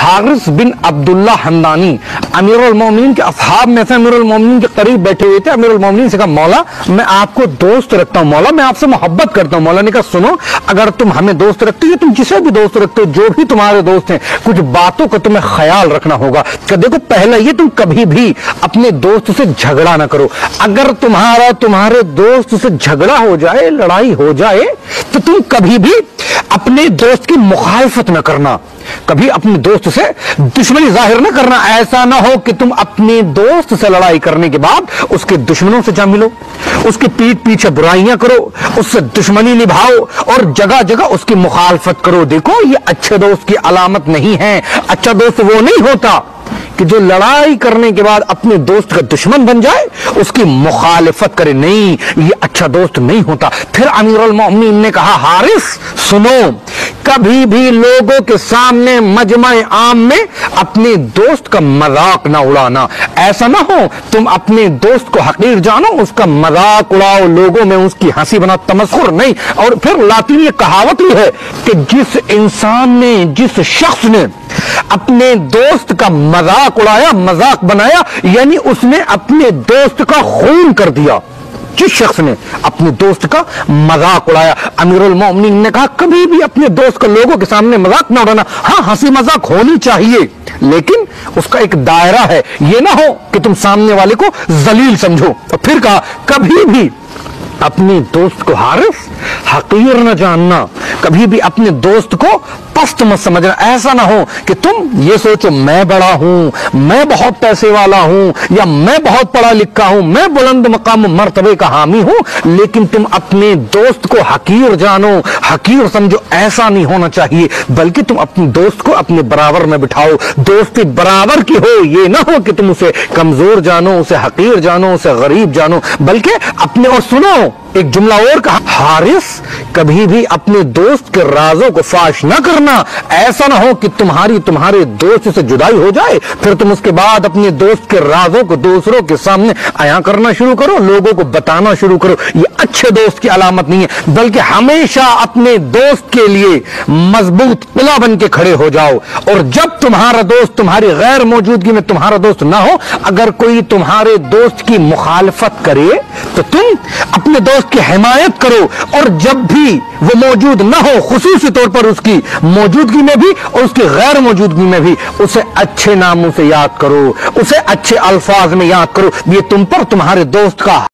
हारिस बिन अब्दुल्ला हमदानी अमीरुल मोमिनीन के असहाब में से अमीरुल मोमिनीन के करीब बैठे हुए थे। अमीरुल मोमिनीन से कहा, मौला मैं आपको दोस्त रखता हूं, मौला मैं आपसे मोहब्बत करता हूं। मौला ने कहा, सुनो, अगर तुम हमें दोस्त रखते हो, तुम जिसे भी दोस्त रखते हो, जो भी तुम्हारे दोस्त हैं, कुछ बातों का तुम्हें ख्याल रखना होगा। कि देखो, पहला ये, तुम कभी भी अपने दोस्त से झगड़ा ना करो। अगर तुम्हारे दोस्त से झगड़ा हो जाए, लड़ाई हो जाए, तो तुम कभी भी अपने दोस्त की मुखालफत न करना, कभी अपने दोस्त से दुश्मनी जाहिर न करना। ऐसा ना हो कि तुम अपने दोस्त से लड़ाई करने के बाद उसके दुश्मनों से जा मिलो, उसके पीठ पीछे बुराइयां करो, उससे दुश्मनी निभाओ और जगह जगह उसकी मुखालफत करो। देखो, ये अच्छे दोस्त की अलामत नहीं है। अच्छा दोस्त वो नहीं होता कि जो लड़ाई करने के बाद अपने दोस्त का दुश्मन बन जाए, उसकी मुखालिफत करे। नहीं, ये अच्छा दोस्त नहीं होता। फिर अमीरुल मोमिनीन ने कहा, हारिस सुनो, कभी भी लोगों के सामने मजमा-ए आम में अपने दोस्त का मजाक ना उड़ाना। ऐसा ना हो तुम अपने दोस्त को हकीर जानो, उसका मजाक उड़ाओ, लोगों में उसकी हंसी बना, तमस्खुर नहीं। और फिर लातीनी कहावत ही है कि जिस इंसान ने, जिस शख्स ने अपने दोस्त का मजाक उड़ाया, मजाक बनाया, यानी उसने अपने दोस्त का खून कर दिया। जिस शख्स ने अपने दोस्त का मजाक उड़ाया, अमीरुल मोमिनीन ने कहा, कभी भी अपने दोस्त का लोगों के सामने मजाक ना उड़ाना। हाँ, हंसी मजाक होनी चाहिए, लेकिन उसका एक दायरा है। ये ना हो कि तुम सामने वाले को जलील समझो। और फिर कहा, कभी भी अपने दोस्त को हारिस हकीर न जानना, कभी भी अपने दोस्त को पस्त मत समझना। ऐसा ना हो कि तुम ये सोचो, मैं बड़ा हूं, मैं बहुत पैसे वाला हूं, या मैं बहुत पढ़ा लिखा हूं, मैं बुलंद मकाम मर्तबे का हामी हूं, लेकिन तुम अपने दोस्त को हकीर जानो, हकीर समझो। ऐसा नहीं होना चाहिए, बल्कि तुम अपने दोस्त को अपने बराबर में बिठाओ। दोस्ती बराबर की हो, ये ना हो कि तुम उसे कमजोर जानो, उसे हकीर जानो, उसे गरीब जानो, बल्कि अपने। और सुनो, एक जुमला और कहा, हारिस कभी भी अपने दोस्त के राजों को फाश न करना। ऐसा ना हो कि तुम्हारे दोस्त से जुदाई हो जाए, फिर तुम उसके बाद अपने दोस्त के राजों को दूसरों के सामने आया करना शुरू करो, लोगों को बताना शुरू करो। ये अच्छे दोस्त की अलामत नहीं है, बल्कि हमेशा अपने दोस्त के लिए मजबूत किला बन के खड़े हो जाओ। और जब तुम्हारा दोस्त तुम्हारी गैर मौजूदगी में तुम्हारा दोस्त ना हो, अगर कोई तुम्हारे दोस्त की मुखालफत करे, तो तुम अपने दोस्त की हिमायत करो। और जब भी वो मौजूद ना हो, खुसूसी तौर पर उसकी मौजूदगी में भी और उसकी गैर मौजूदगी में भी, उसे अच्छे नामों से याद करो, उसे अच्छे अल्फाज में याद करो। ये तुम पर तुम्हारे दोस्त का